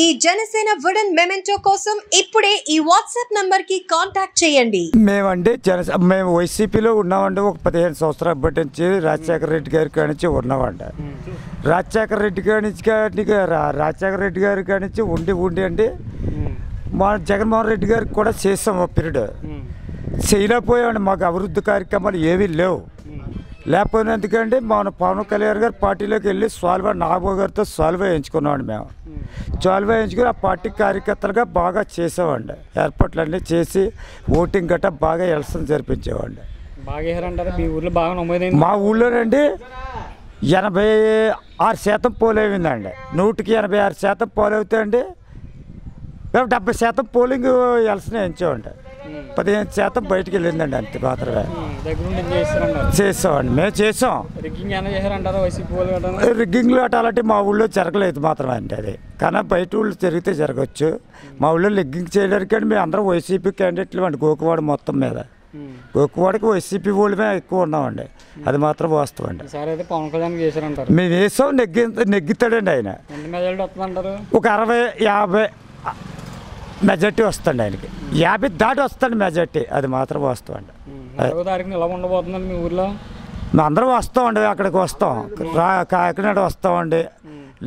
ఈ Janasena wooden memento కోసం ఇప్పుడే ఈ వాట్సాప్ నంబర్ కి కాంటాక్ట్ చేయండి. మేమండి మేము వైసీపీలో ఉన్నామండి. ఒక 15 సంవత్సరాల బట్టి నుంచి రాజశేఖర రెడ్డి గారి కానించి ఉన్నామండి. రాజశేఖర రెడ్డి గారి కానించి ఉండి అండి మా జగన్మోహన్ రెడ్డి గారికి కూడా చేసాం ఒక పీరియడ్. చేయలేకపోయామండి. మాకు అభివృద్ధి కార్యక్రమాలు ఏమీ లేవు. లేకపోయినందుకండి మన పవన్ కళ్యాణ్ గారు పార్టీలోకి వెళ్ళి నాగబాబు గారితో సాల్వ్ వేయించుకున్నామండి. మేము సాల్వ్ వేయించుకుని ఆ పార్టీ కార్యకర్తలుగా బాగా చేసామండి. ఏర్పాట్లన్నీ చేసి ఓటింగ్ గట్రా బాగా ఎలక్షన్ జరిపించేవాడి. మా ఊళ్ళోనండి 86% పోలైందండి. 186% పోలవుతాయండి. మేము 70% పోలింగ్ ఎలక్షన్ వేయించామండి. 15% బయటికి వెళ్ళిందండి. అంతే మాత్రమే చేసామండి. మేము చేసాం. రిగ్గింగ్లు అలాంటి మా ఊళ్ళో జరగలేదు మాత్రమే అండి. అది కానీ బయట ఊళ్ళో జరిగితే జరగచ్చు. మా ఊళ్ళో రిగ్గింగ్ చేయడానికి మేము అందరం వైసీపీ క్యాండిడేట్లు అండి. గోకువాడ మొత్తం మీద గోకువాడకి వైసీపీ ఊళ్ళమే ఎక్కువ ఉన్నామండి. అది మాత్రం వాస్తవం అండి. మేము వేసాం. నెగ్గుతాడండి ఆయన. ఒక 60-50 మెజార్టీ వస్తుంది ఆయనకి. 50 దాటి వస్తుంది మెజార్టీ. అది మాత్రం వస్తాం అండి. మేము అందరం వస్తామండి. అక్కడికి వస్తాం. కాకినాడ వస్తామండి.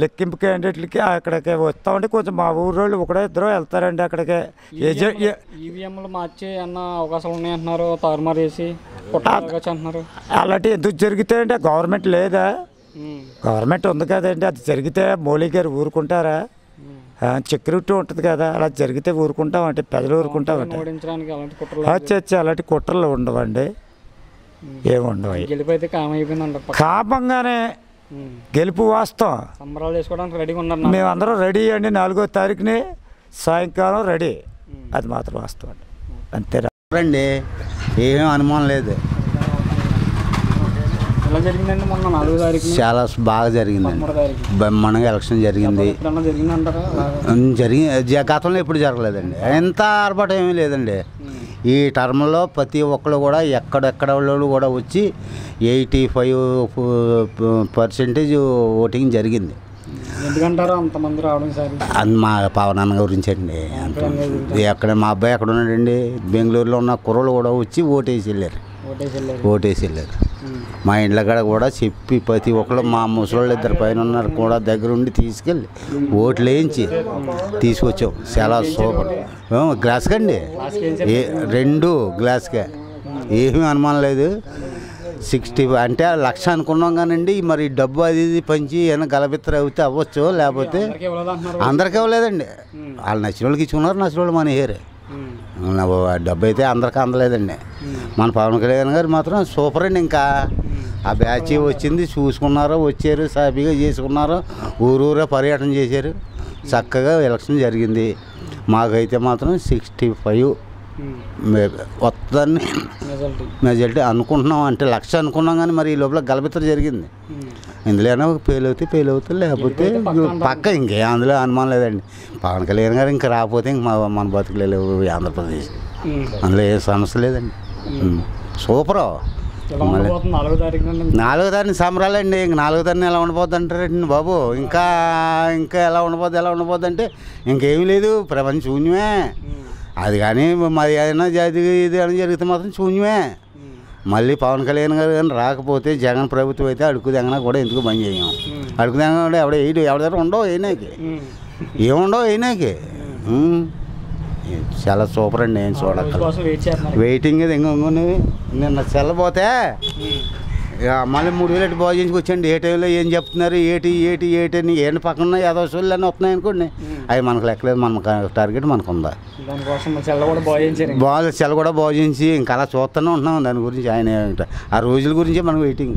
లెక్కింపు క్యాండిడేట్లకి అక్కడికి వస్తామండి. కొంచెం మా ఊరోళ్ళు ఒకడో ఇద్దరు వెళ్తారండి అక్కడికి. ఈవీఎంలు మార్చి అన్న అవకాశాలు ఉన్నాయంటున్నారు. తారుమారు చేసి అంటున్నారు. అలాంటి ఎందుకు జరుగుతాయండి? గవర్నమెంట్ లేదా? గవర్నమెంట్ ఉంది కదండి. అది జరిగితే మోడీ గారు ఊరుకుంటారా? సెక్యూరిటీ ఉంటుంది కదా. అలా జరిగితే ఊరుకుంటామంటే ప్రజలు ఊరుకుంటామంటే అలాంటి కుట్రలు ఉండవండి. ఏముండవు. కామంగానే గెలుపు వాస్తవం. మేమందరం రెడీ అండి. 4వ తారీఖుని సాయంకాలం రెడీ. అది మాత్రం వాస్తవం అండి. అంతేనండి. ఏం అనుమానం లేదు. చాలా బాగా జరిగిందండి. బ్రహ్మాండంగా ఎలక్షన్ జరిగింది. గతంలో ఎప్పుడు జరగలేదండి. ఎంత ఆర్భాటం ఏమీ లేదండి. ఈ టర్మ్లో ప్రతి ఒక్కరు కూడా ఎక్కడెక్కడ వాళ్ళు కూడా వచ్చి 85% ఓటింగ్ జరిగింది. మా పవన్ అన్న గురించి అండి. అక్కడ మా అబ్బాయి ఎక్కడ ఉన్నాడండి. బెంగళూరులో ఉన్న కుర్రలు కూడా వచ్చి ఓటేసి వెళ్ళారు. మా ఇండ్ల కాడ కూడా చెప్పి ప్రతి ఒక్కరు మా ముసలోళ్ళు 2 పైన ఉన్నారు కూడా దగ్గరుండి తీసుకెళ్ళి ఓట్లు వేయించి తీసుకొచ్చాం. చాలా సూపర్. గ్లాస్కి అండి. 2 గ్లాస్కే. ఏమీ అనుమానం లేదు. 60 అంటే 1,00,000 అనుకున్నాం కానండి. మరి డబ్బు అది పంచి ఏమైనా గలబిత్తర అవుతే అవ్వచ్చు. లేకపోతే అందరికీ ఇవ్వలేదండి. వాళ్ళు నచ్చిన వాళ్ళకి ఇచ్చుకున్నారు. నచ్చిన వాళ్ళు మన హేరే. డబ్బు అయితే అందరికీ అందలేదండి. మన పవన్ కళ్యాణ్ గారు మాత్రం సూపర్ అండి. ఇంకా ఆ బ్యాచ్ వచ్చింది, చూసుకున్నారు, వచ్చారు, సాఫీగా చేసుకున్నారు, ఊరూరే పర్యటన చేశారు. చక్కగా ఎలక్షన్ జరిగింది. మాకైతే మాత్రం 65 వస్తుందని మెజారిటీ అనుకుంటున్నాం. అంటే 1,00,000 అనుకున్నాం కానీ మరి ఈ లోపల గలబిత్తర జరిగింది. ఇందులోనే ఫెయిల్ అవుతే లేకపోతే పక్క ఇంకే అందులో అనుమానం లేదండి. పవన్ కళ్యాణ్ గారు ఇంకా రాకపోతే ఇంక మన బతుకులేవు ఆంధ్రప్రదేశ్. అందులో ఏ సమస్య లేదండి. సూపరు. 4వ తారీఖు సంబరాలండి. ఇంక 4వ తారీఖున ఎలా ఉండిపోద్ది అంటారండి బాబు. ఇంకా ఎలా ఉండిపోద్ది అంటే ఇంకేమీ లేదు. ప్రపంచం శూన్యమే. అది కానీ మరి ఏదైనా జాతి ఇది అని జరిగితే మాత్రం శూన్యమే. మళ్ళీ పవన్ కళ్యాణ్ గారు కానీ రాకపోతే జగన్ ప్రభుత్వం అయితే అడుగు తెంగనా కూడా ఎందుకు బంద్ చేయం. అడుగు తెంగనా కూడా ఎవరి దగ్గర ఉండవు అయినాకి. ఏముండవు అయినాకి. చాలా సూపర్ అండి. నేను చూడక్కల వెయిటింగ్ ఇంకొన్ని నిన్న చెల్లబోతే మళ్ళీ 3,000 బాగు చేయించుకొచ్చండి. ఏ టైంలో ఏం చెప్తున్నారు ఏటి అని ఏంటి పక్కన ఏదో సోళ్ళు అన్నీ వస్తున్నాయి అనుకోండి. అవి మనకు లెక్కలేదు. మన టార్గెట్ మనకు ఉందా. చెల్ల కూడా బాగు చేయించి ఇంకా అలా చూస్తూనే ఉంటున్నాం. దాని గురించి ఆయన ఆ రోజుల గురించే మనం వెయిటింగ్.